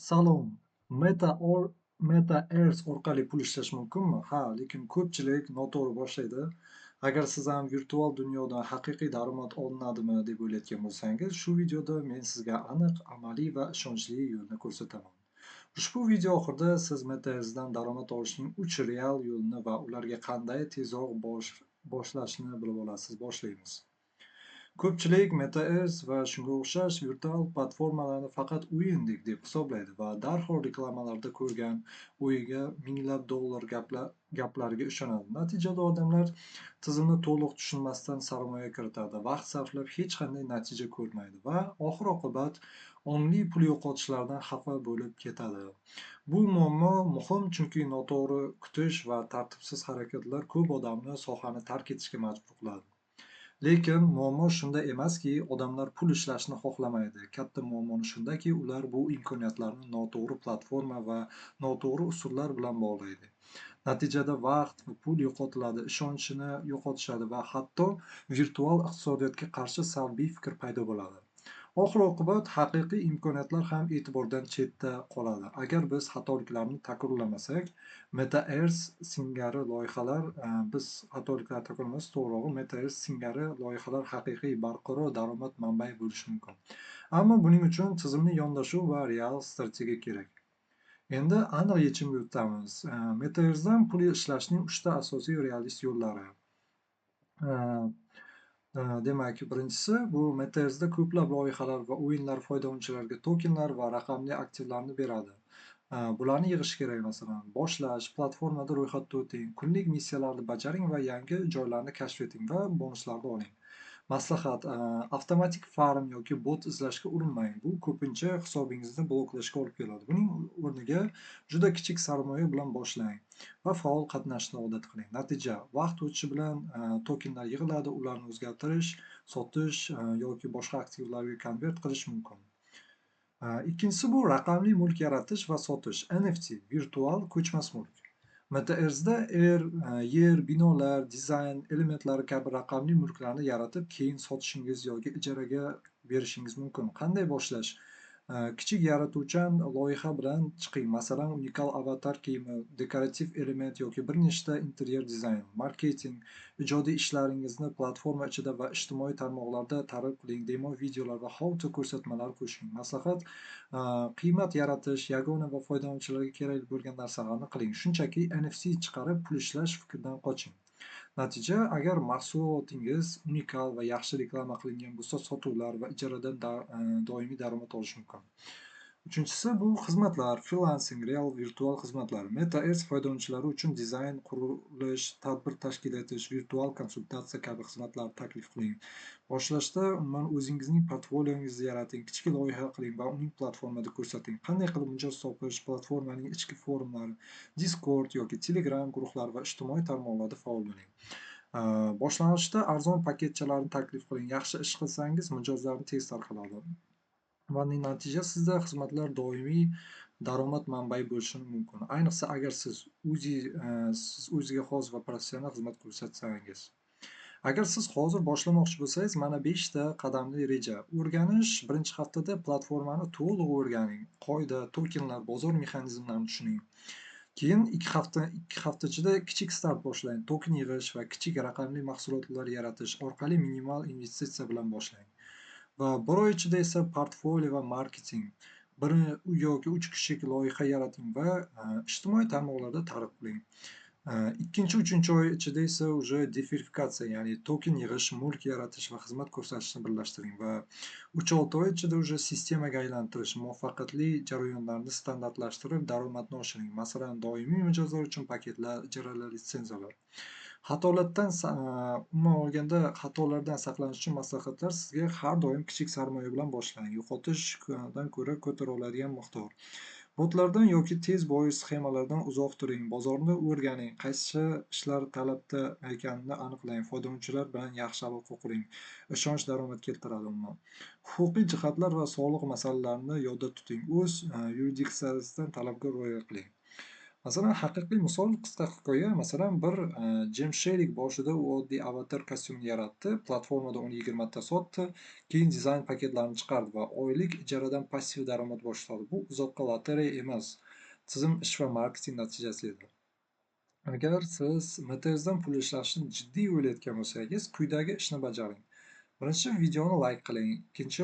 Salom. Meta Earth orqali pul ishlash mumkinmi? Ha, lekin ko'pchilik noto'g'ri boshlaydi. Agar siz ham virtual dunyoda haqiqiy daromad olinadimi deb o'ylayotgan bo'lsangiz, shu videoda men sizga aniq, amaliy va ishonchli yo'lni ko'rsataman. Ushbu video oxirida siz Meta Earth'dan daromad olishning 3 real yo'lini va ularga qanday tezroq boshlashni bilib olasiz. Boshlaymiz. Ko'pchilik MetaEarth va shunga o'xshash virtual platformalarni faqat o'yindek deb hisoblaydi va darhol reklamalarda ko'rgan o'yiga minglab dollar gaplariga ishonadi. Natijada odamlar tizimni to'liq tushunmasdan sarmoya kiritadi, vaqt sarflab hech qanday natija ko'rmaydi va oxir-oqibat ongli pul yo'qotishlardan xafa bo'lib ketadi. Bu muammo muhim, chunki noto'g'ri kutish va tartibsiz harakatlar ko'p odamni sohani tark etishga majbur qiladi. Lekin muammo shunda emaski, odamlar pul ishlashni xohlamaydi. Katta muammo shundaki, ular bu imkoniyatlarni noto'g'ri platforma va noto'g'ri usullar bilan bog'laydi. Natijada vaqt va pul yo'qotiladi, ishonchini yo'qotishadi va hatto virtual iqtisodiyotga qarshi salbiy fikr paydo bo'ladi. Oxir-oqibat haqiqiy imkoniyatlar ham e'tibordan chetda qoladi. Agar biz xatoliklarni takrorlamasak, MetaEarth singari loyihalar, biz xatoliklarni takrorlamas, to'g'rirog'i MetaEarth singari loyihalar haqiqiy barqaror daromad manbai bo'lishi mumkin. Ammo buning uchun tizimli yondashuv va real strategiya kerak. Endi aniq yechimga o'tamiz. MetaEarth'dan pul ishlashning 3 asosiy realist yo'llari. Demak, birinchisi bu MetaEarth'da ko'plab loyihalar va o'yinlar foydalanuvchilariga tokenlar va raqamli aktivlarni beradi. Bularni yig'ish kerak masalan. Boshlash, platformada ro'yxatda o'ting, kunlik missiyalarni bajaring va yangi joylarni kashf eting va bonuslarni oling. Maslahat: avtomatik farm yoki bot izlashga urinmang. Bu ko'pincha hisobingizni bloklashga olib keladi. Buning o'rniga juda kichik sarmoya bilan boshlang va faol qatnashishni odat qiling. Natija: vaqt o'tishi bilan tokenlar yig'iladi, ularni o'zgartirish, sotish yoki boshqa aktivlarga konvert qilish mumkin. Ikkinchisi bu raqamli mulk yaratish va sotish. NFT, virtual ko'chmas mulk. MetaEarth'da yer, binolar, dizayn elementlari kabi raqamli mulklarni yaratib, keyin sotishingiz yoki ijaraga berishingiz mumkin. Qanday boshlash? Kichik yaratuvchan loyiha bilan chiqing. Masalan, unikal avatar kiyimi, dekorativ element yoki bir nechta interyer dizayn, marketing, ijodiy ishlaringizni platforma ichida va ijtimoiy tarmoqlarda targ'ib qiling. Demo videolar va how to ko'rsatmalar qo'shing. Maslahat: qiymat yaratish, yagona va foydalanuvchilarga kerak bo'lgan narsalarni qiling. Shunchaki NFC chiqarib pul ishlash fikridan qoching. Natija: agar mahsulotingiz unikal va yaxshi reklama qilingan bo'lsa, sotuvlar va ijaradan doimiy daromad olish mumkin. Uchinchisi bu xizmatlar, freelancing, real virtual xizmatlar. MetaEarth foydalanuvchilari uchun dizayn, qurilish, tadbir tashkil etish, virtual konsultatsiya kabi xizmatlar taklif qiling. Boshlashda umuman o'zingizning portfoliongizni yarating, kichik loyiha qiling va uning platformada ko'rsating. Qanday qilib mijoz topish? Platformaning ichki forumlari, Discord yoki Telegram guruhlari va ijtimoiy tarmoqlarda faol bo'ling. Boshlanishda arzon paketchalarni taklif qiling. Yaxshi ish qilsangiz, mijozlarni tez tarqaladi. Va natijasida xizmatlar doimiy daromad manbai bo'lishi mumkin. Ayniqsa agar siz o'ziga xos va professional xizmat ko'rsatsangiz. Agar siz hozir boshlamoqchi bo'lsangiz, mana 5 ta qadamli reja. O'rganish: birinchi haftada platformani to'liq o'rganing. Qoida, tokenlar, bozor mexanizmlarini tushuning. Keyin 2 hafta ichida kichik start boshlang. Token yig'ish va kichik raqamli mahsulotlar yaratish orqali minimal investitsiya bilan boshlang. Va 1 oy ichida esa portfolio va marketing, 1 yoki 3 kishilik loyiha yarating va ijtimoiy tarmoqlarda targ'ib qiling. Ikkinchi, 3-chi oy ichida esa уже diversifikatsiya, ya'ni token yig'ish, mulk yaratish va xizmat ko'rsatishni birlashtiring va 3-6 oy ichida уже sistemaga aylantirish, muvaffaqiyatli jarayonlarni standartlashtirib, daromadni oshiring. Masalan, doimiy mijozlar uchun paketlar, ijaralar, litsenziyalar. Umuman olganda, xatolardan saqlanish uchun maslahatlar: sizga har doim kichik sarmoya bilan boshlang. Yo'qotishdan ko'ra ko'tara oladigan miqdor. Botlardan yoki tez boyish sxemalardan uzoq turing. Bozorni o'rganing. Qaysi ishlar talabda ekanini aniqlang. Foydalanuvchilar bilan yaxshi aloqa quring. Ishonch daromad keltiradi umuman. Huquqiy jihatlar va soliq masalalarini yodda tuting. O'z yurisdiksiyangizdan talabga rioya qiling. Masalan, haqiqiy misol qisqa hikoya. Masalan, bir Jim Sherik boshida u oddiy avatar kostyumni yaratdi, platformada uni 20 ta sotdi, keyin dizayn paketlarini chiqardi va oylik ijaradan passiv daromad boshladi. Bu uzoqqa lotereya emas, tizim, ish va marketing natijasi edi. Agar siz MTSdan pul ishlashni jiddiy o'ylayotgan bo'lsangiz, quyidagi ishni bajaring. Birinchi, videoni layk qiling. Ikkinchi,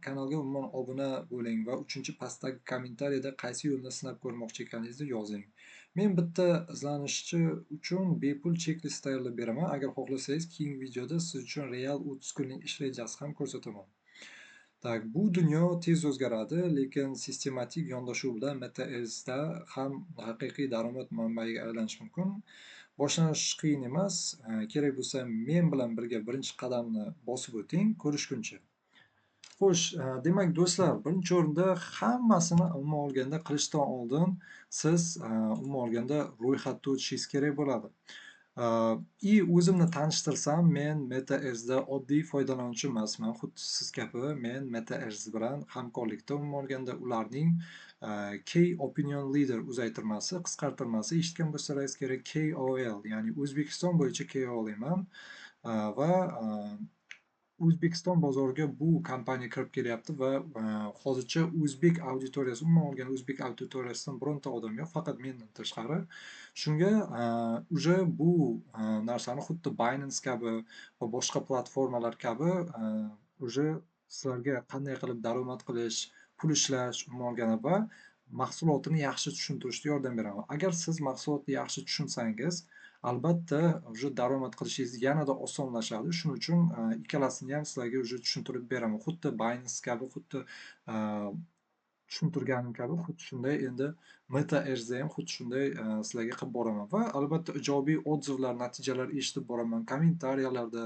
kanalga umuman obuna bo'ling va uchinchi, pastdagi kommentariyda qaysi yo'lni sinab ko'rmoqchi ekanligingizni yozing. Men bitta izlanishchi uchun bepul chek-list tayyorlab beraman. Agar xohlasangiz, keyingi videoda siz uchun real 30 kunlik ish rejasi ham ko'rsataman. Tak, bu dunyo tez o'zgaradi, lekin sistematik yondashuv bilan MTSda ham haqiqiy daromad manbaiga aylanish mumkin. Boshlanish qiyin emas. Kerak bo'lsa men bilan birga birinchi qadamni bosib o'ting. Ko'rishguncha. Xo'sh, demak do'stlar, birinchi o'rinda hammasini umuman olganda qilishdan oldin siz umuman olganda ro'yxatdan o'tishingiz kerak bo'ladi. O'zimni tanishtirsam, men MetaErs'da oddiy foydalanuvchi emasman. Xuddi siz kabi men MetaErs bilan hamkorlikda umuman olganda ularning Key Opinion Leader uzaytirmasi, qisqartirmasi eshitgan bo'lsangiz kerak, KOL, ya'ni O'zbekiston bo'yicha KOLman va O'zbekiston bozoriga bu kompaniya kirib kelyapti va hozircha o'zbek auditoriyasi, umuman olganda o'zbek auditoriyasidan bironta odam yo'q, faqat mendan tashqari. Shunga uje bu narsani xuddi Binance kabi va boshqa platformalar kabi uje sizlarga qanday qilib daromad qilish, pul ishlash, umuman olganda va mahsulotini yaxshi tushuntirishda yordam beraman. Agar siz mahsulotni yaxshi tushunsangiz, albatta uje daromad qilishingiz yanada osonlashadi. Shuning uchun ikkalasini ham sizlarga uje tushuntirib beraman. Xuddi Binance kabi, xuddi tushuntirganim kabi, xuddi shunday endi MetaErs'da ham xuddi shunday sizlarga qilib boraman va albatta ijobiy odzivlar, natijalar eshitib boraman. Kommentariyalarda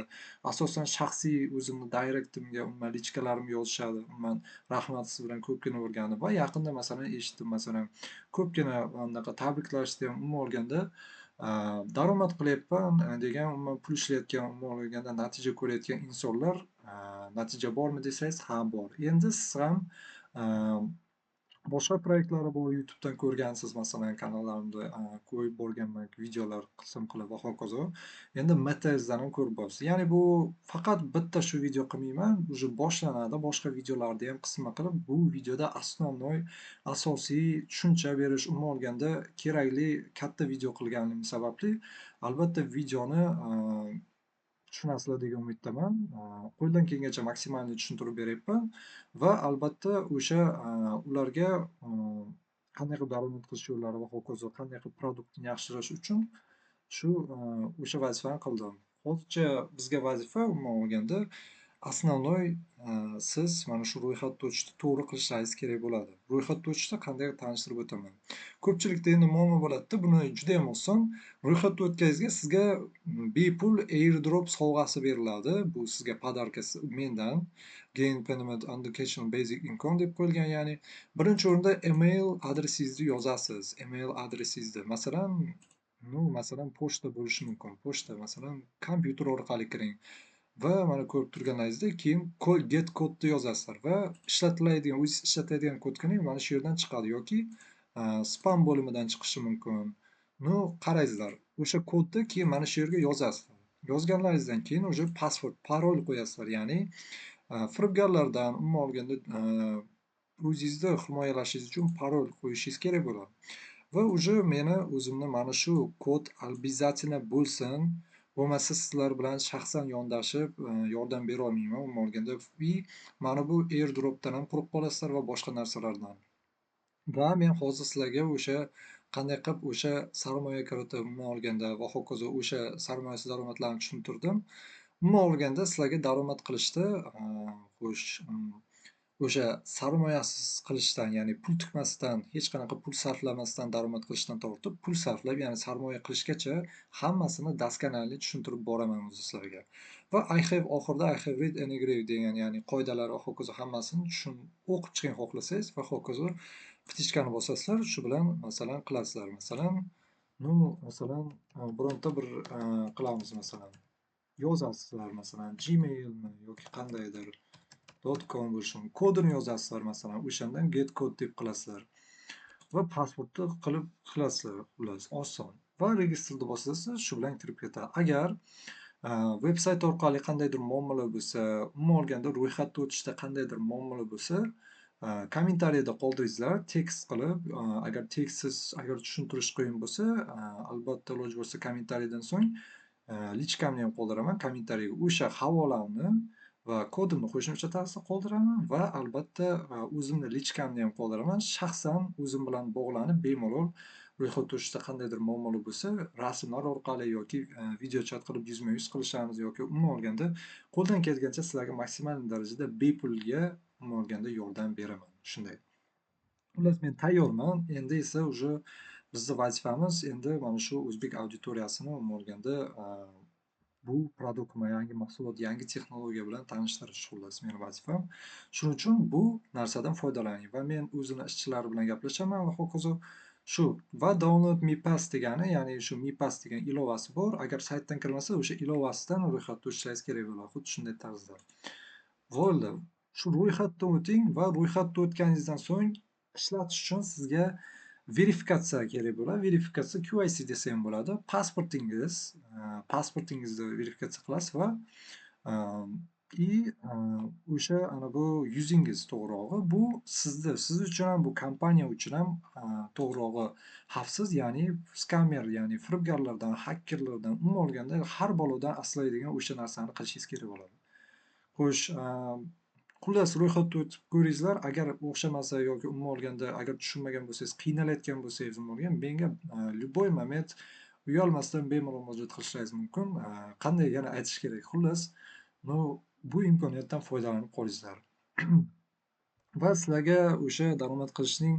asosan shaxsiy o'zimni direktimga, umuman lichkalarimga yozishadi. Umuman rahmat, siz bilan ko'pgina o'rgandim va yaqinda masalan eshitdim, masalan ko'pgina anaqa tabriklashdida ham umuman olganda daromad qilyapman degan, umuman pul ishlayotgan, umuman olganda natija ko'rayotgan insonlar, natija bormi desangiz, ha bor. Endi siz ham boshqa proyektlari bor, YouTube'dan ko'rgansiz, masalan kanallarimda qo'yib borganman videolar qism qilib va hokazo. Endi MTSdan ham ko'rib borsiz. Ya'ni bu faqat bitta shu video qilmayman, uje boshlanadi, boshqa videolarni ham qisma qilib, bu videoda asosiy tushuncha berish, umuman olganda kerakli katta video qilganim sababli albatta videoni tushunasizlar degan umiddaman. Qo'ldan kelgancha maksimalni tushuntirib beryapman va albatta o'sha ularga qanday qilib daromad qilish yo'llari va hokazo, qanday qilib produktni yaxshilash uchun shu o'sha vazifani qildim. Hozircha bizga vazifa umuman olganda основной siz mana shu ro'yxatdan o'tishni to'g'ri qilishlaringiz kerak bo'ladi. Ro'yxatdan o'tishda qanday tanishtirib o'taman. Ko'pchilikda endi muammo bo'ladida, buni juda ham oson. Ro'yxatdan o'tganingizga sizga bepul airdrop sovg'asi beriladi. Bu sizga podarka mendan. Gain payment Educational Basic Income deb qo'yilgan, ya'ni birinchi o'rinda email adresingizni yozasiz. Email adresingizni, masalan pochta bo'lishi mumkin. Pochta, masalan kompyuter orqali kiring va mana ko'rib turganlaringizdek, keyin get kodni yozasizlar va ishlatiladigan, o'zingiz ishlatadigan kod kiring, mana shu yerdan chiqadi yoki spam bo'limidan chiqishi mumkin. Qaraysizlar. O'sha kodni keyin mana shu yerga yozasizlar. Yozganlaringizdan keyin uje password, parol qo'yasizlar. Ya'ni firibgarlardan, umuman olganda o'zingizni himoyalashingiz uchun parol qo'yishingiz kerak bo'ladi. Va uje meni o'zimni mana shu kod обязательно bo'lsin. Bo'lmasa sizlar bilan shaxsan yondashib yordam bera olmayman. Umuman olganda mana bu airdropdan ham quruq qolasizlar va boshqa narsalardan. Va men hozir sizlarga o'sha qanday qilib o'sha sarmoya kiritib, umuman olganda va hokazo o'sha sarmoyasiz daromadlarni tushuntirdim. Umuman olganda sizlarga daromad qilishda xo'sh, o'sha sarmoyasiz qilishdan, ya'ni pul tikmasdan, hech qanaqa pul sarflamasdan daromad qilishdan tortib, pul sarflab, ya'ni sarmoya qilishgacha hammasini doskональный tushuntirib boraman o'zi sizlarga. Va oxirida I have read and agree degan, ya'ni qoidalar va hokazo hammasini o'qib chiqing xohlasangiz va hokazo птичкani bosasizlar, shu bilan masalan qilasizlar. Masalan bironta bir qilamiz, masalan yozasizlar, masalan Gmailmi yoki qandaydir .com bo'lishi mumkin. Kodini yozasizlar, masalan o'shandan get code deb qilasizlar. va pasportni qilasizlar, xullas oson. Va registrni bosasiz, shu bilan kirib ketadi. Agar veb-sayt orqali qandaydir muammolar bo'lsa, umuman olganda ro'yxatdan o'tishda qandaydir muammolar bo'lsa, kommentariyada qoldiringizlar, tekst qilib. Agar tekstsiz, agar tushuntirish qiyin bo'lsa, albatta iloji bo'lsa kommentariyadan so'ng lichkamni ham qoldiraman. Kommentariyga o'sha havolani va kodimni qo'shimcha tarzda qoldiraman va albatta o'zimni lichkamni ham qoldiraman. Shaxsan o'zim bilan bog'lanib bemalol ro'yxatga o'tishda qandaydir muammolar bo'lsa, rasmlar orqali yoki video chat qilib yuzma-yuz qilishamiz yoki umuman olganda qo'ldan kelgancha sizlarga maksimal darajada bepulga umuman olganda yordam beraman. Shunday. Xullas men tayyorman. Endi esa уже bizni vazifamiz endi mana shu o'zbek auditoriyasini umuman olganda bu produkt, yangi mahsulot, yangi texnologiya bilan tanishtirish xullas meni vazifam. Shuning uchun bu narsadan foydalaning va men o'zini ishchilari bilan gaplashaman va hokazo. Shu va download me pass degani, ya'ni shu me pass degan ilovasi bor. Agar saytdan kirmasa, o'sha ilovasidan ro'yxatga o'tishingiz kerak bo'ladi. Xuddi shunday tarzda. Bo'ldi. Shu ro'yxatdan o'ting va ro'yxatdan o'tganingizdan so'ng ishlatish uchun sizga verifikatsiya kerak bo'ladi. Verifikatsiya QIC desa ham bo'ladi. Pasportingizni verifikatsiya qilasiz va o'sha ana bu yuzingiz to'g'rirog'i bu siz uchun ham, bu kompaniya uchun ham to'g'rirog'i xavfsiz, ya'ni skamer, ya'ni firibgarlardan, hakkerlardan, umuman olganda har balodan asraydigan o'sha narsani qilishingiz kerak bo'ladi. Xo'sh, xullas ro'yxatdan o'tib ko'ringizlar. Agar o'xshamasa yoki umuman olganda agar tushunmagan bo'lsangiz, qiynalayotgan bo'lsangiz, umuman olganda menga любой moment uyalmasdan bemalol murojaat qilishingiz mumkin. Qanday yana aytish kerak? Xullas, bu imkoniyatdan foydalanib qolingizlar. Va sizlarga o'sha daromad qilishning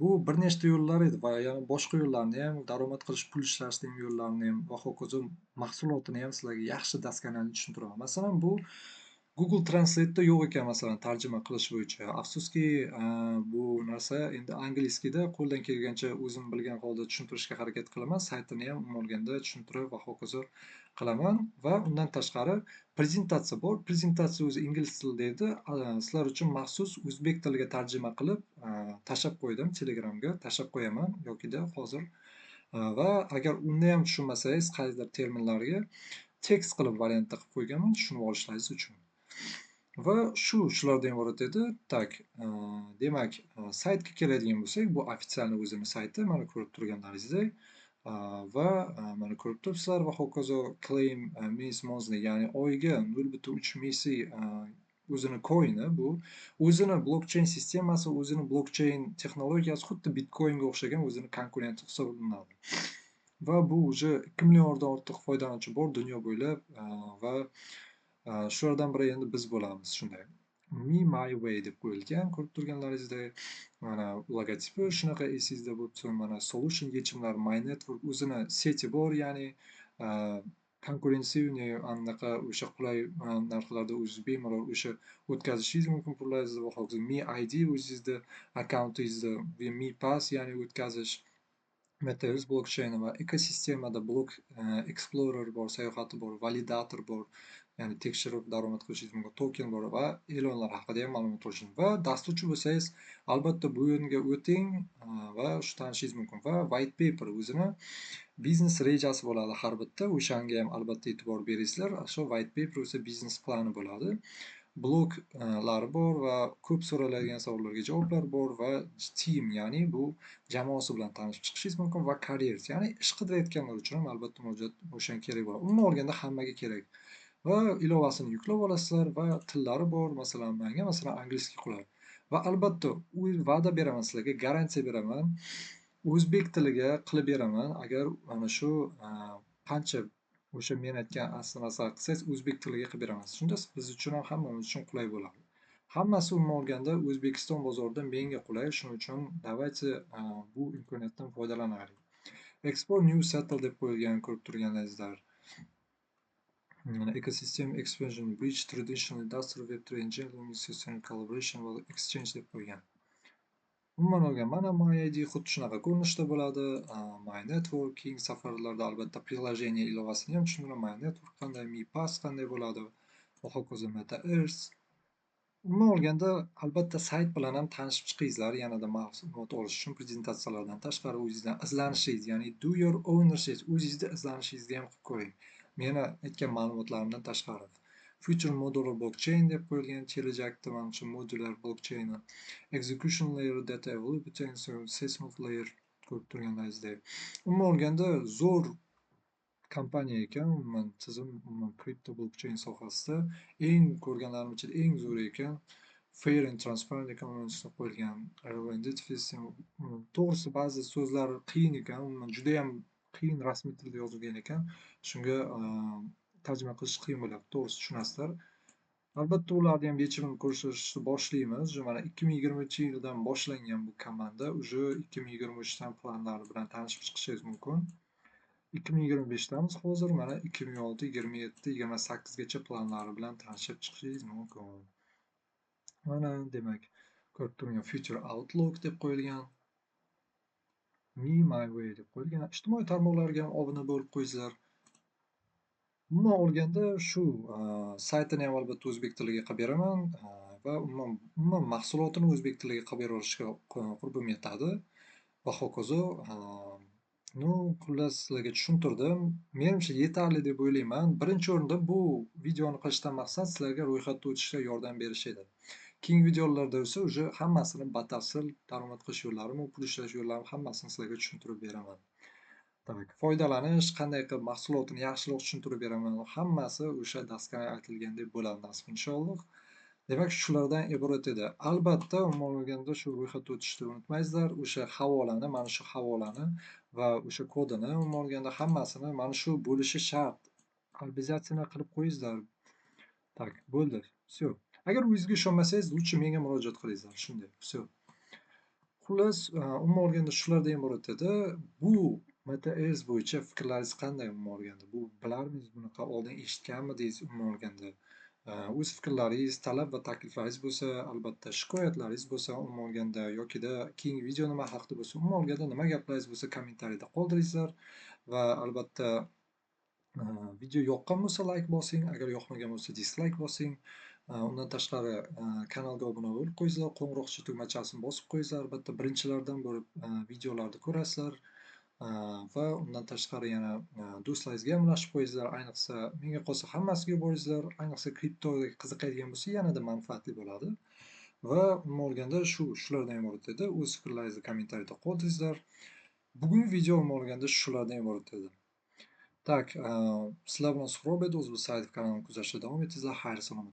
bu bir nechta yo'llari edi va yana boshqa yo'llarni ham, daromad qilish, pul ishlashning yo'llarini ham va hokazo mahsulotini ham sizlarga yaxshi daskanali tushuntiraman. Masalan, bu Google Translate'da yo'q ekan, masalan, tarjima qilish bo'yicha. Afsuski, bu narsa endi angliskiyda qo'ldan kelgancha o'zim bilgan holda tushuntirishga harakat qilaman. Saytini ham umuman olganda tushuntirib va hokazo qilaman va undan tashqari prezentatsiya bor. Prezentatsiya o'zi ingliz tilida edi. Sizlar uchun maxsus o'zbek tiliga tarjima qilib tashlab qo'ydim. Telegramga tashlab qo'yaman yokida hozir. Va agar unda ham tushunmasangiz qaysidir terminlarga tekst qilib variantda qilib qo'yganman, tushunib olishlaringiz uchun. Va shulardan iborat edi. Tak, demak, saytga keladigan bo'lsak, bu ofitsialniy o'zini sayti, mana ko'rib turganlaringizdek. Va mana ko'rib turibsizlar va hokazo claim means monthly, ya'ni oyiga 0.3 misi o'zini koini bu. O'zini blockchain sistemasi, o'zini blockchain texnologiyasi xuddi bitcoinga o'xshagan o'zini konkurenti hisoblanadi. Va bu уже 2 milliondan ortiq foydalanuvchi bor dunyo bo'ylab va shulardan biri endi biz bo'lamiz. Shunday. Me My Way deb qo'yilgan, ko'rib turganlaringizdek. Mana logotipi shunaqa esingizda bo'lib turibdi. Mana solution yechimlar, My Network o'zini seti bor, ya'ni konkurensiyaviy anaqa o'sha qulay narxlarda o'zingiz bemalol o'sha o'tkazishingiz mumkin pullaringizni va hokazo. Me ID o'zingizni akkauntingizni, Me Pass ya'ni o'tkazish, Metaverse blockchaini va ekosistemada Block Explorer bor, sayohati bor, validator bor, ya'ni tekshirib daromad qilishingiz mumkin, token bor va e'lonlar haqida ham ma'lumot olishingiz. Va dasturchi bo'lsangiz, albatta bu yo'lga o'ting va shu tanishingiz mumkin. Va white paper o'zini biznes rejasi bo'ladi har bitta, o'shanga ham albatta e'tibor beringizlar. Shu white paper o'zi biznes plani bo'ladi. Bloklari bor va ko'p so'raladigan savollarga javoblar bor va team, ya'ni bu jamoasi bilan tanishib chiqishingiz mumkin va karyer, ya'ni ish qidirayotganlar uchun ham albatta murojaat o'shanga kerak bo'ladi. Umuman olganda hammaga kerak. Va ilovasini yuklab olasizlar va tillari bor, masalan, menga masalan angliskiy qulay. Va albatta va'da beraman sizlarga, garantiya beraman. O'zbek tiliga qilib beraman. Agar mana shu qancha o'sha men aytgan asli masala qilsangiz, o'zbek tiliga qilib beraman. Shunda biz uchun ham, hammamiz uchun qulay bo'ladi. Hammasi umuman olganda O'zbekiston bozorida menga qulay. Shuning uchun давайте bu imkoniyatdan foydalanaylik. Export new settle deb qo'yilgan, ko'rib turganlaringizlar. Ecosystem expansion, bridge traditional industrial web 3 engineering system collaboration va exchange deb qo'ygan. Umuman olganda mana My ID xuddi shunaqa ko'rinishda bo'ladi. My Network keyingi safarlarda albatta приложение ilovasini ham tushuniraman. My Network qanday, Me Pass qanday bo'ladi va hokazo. Metaverse Umuman olganda, albatta sayt bilan ham tanishib chiqingizlar, yanada ma'lumot olish uchun prezentatsiyalardan tashqari o'zingizdan izlanishingiz, ya'ni do your own research, o'zingizni izlanishingizni ham qilib ko'ring. Meni aytgan ma'lumotlarimdan tashqari. Future Modular Blockchain deb qo'yilgan, kelajakda manimcha modular blockchain, execution layer, data evaluation, seismic layer ko'rib turganlaringizdek. Umuman olganda, zo'r kompaniya ekan, umuman tizim, umuman kripto blockchain sohasida eng ko'rganlarim ichida eng zo'ri ekan. Fair and transparent ekan üstüne qo'yilgan. To'g'risi ba'zi so'zlar qiyin ekan, umuman judayam qiyin rasmiy tilda yozilgan ekan. Shunga tarjima qilish qiyin bo'lyapti, to'g'risi tushunasizlar. Albatta ularni ham yechimini ko'rishni boshlaymiz. Mana 2020-yildan boshlangan bu komanda, уже 2023dan planlari bilan tanishib chiqishingiz mumkin. 2025damiz hozir, mana 2026, 27, 28gacha planlari bilan tanishib chiqishingiz mumkin. Mana demak, ko'rib turgan Future Outlook deb qo'yilgan. Me My Way deb qo'yilgan. Ijtimoiy tarmoqlarga ham obuna bo'lib qo'yingizlar. Umuman olganda shu saytini ham albatta o'zbek tiliga qilib beraman va umuman mahsulotini o'zbek tiliga qilib berishga qurbim yetadi va hokazo. Ну, xullas sizlarga tushuntirdim. Menimcha yetarli deb o'ylayman. Birinchi o'rinda bu videoni qilishdan maqsad sizlarga ro'yxatda o'tishga yordam berish edi. Keyingi videolarda esa уже hammasini batafsil daromad qilish yo'llarini, pul ishlash yo'llarini hammasini sizlarga tushuntirib beraman. Так, foydalanish, qanday qilib mahsulotini yaxshiroq tushuntirib beraman. Hammasi o'sha daskada aytilgandek bo'ladi nasib inshaalloh. Demak, shulardan iborat edi. Albatta, umuman olganda shu ro'yxatda o'tishni unutmaysizlar. O'sha havolani, mana shu havolani va o'sha kodini umuman olganda hammasini mana shu bo'lishi shart. Обязательно qilib qo'yingizlar. Так, bo'ldi. Всё. Agar o'zingizga ishonmasangiz, lutchi menga murojaat qilingizlar. Shunday. Всё. Xullas, umuman olganda shulardan iborat edi. Bu MTS bo'yicha fikrlaringiz qanday umuman olganda? Bu bilarmidingiz, bunaqa oldin eshitganmidingiz umuman olganda? O'z fikrlaringiz, talab va takliflaringiz bo'lsa, albatta shikoyatlaringiz bo'lsa, umuman olganda yokida keyingi video nima haqida bo'lsa, umuman olganda nima gaplaringiz bo'lsa kommentariyda qoldiringizlar va albatta video yoqqan bo'lsa like bosing, agar yoqmagan bo'lsa dislike bosing. Undan tashqari kanalga obuna bo'lib qo'yingizlar, qo'ng'iroqcha tugmachasini bosib qo'yingizlar. Albatta birinchilardan bo'lib videolarni ko'rasizlar. Va undan tashqari yana do'stlaringizga ham ulashib qo'yingizlar. Ayniqsa menga qolsa hammasiga yuboringizlar. Ayniqsa kriptoga qiziqadigan bo'lsa yanada manfaatli bo'ladi. Va umuman olganda shulardan iborat edi. O'z fikrlaringizni kommentariyda qoldiringizlar. Bugungi video umuman olganda shulardan iborat edi. Так, sizlar bilan suhbat o'z bu sayt kanalini kuzatishda davom etingizlar. Xayr, salom.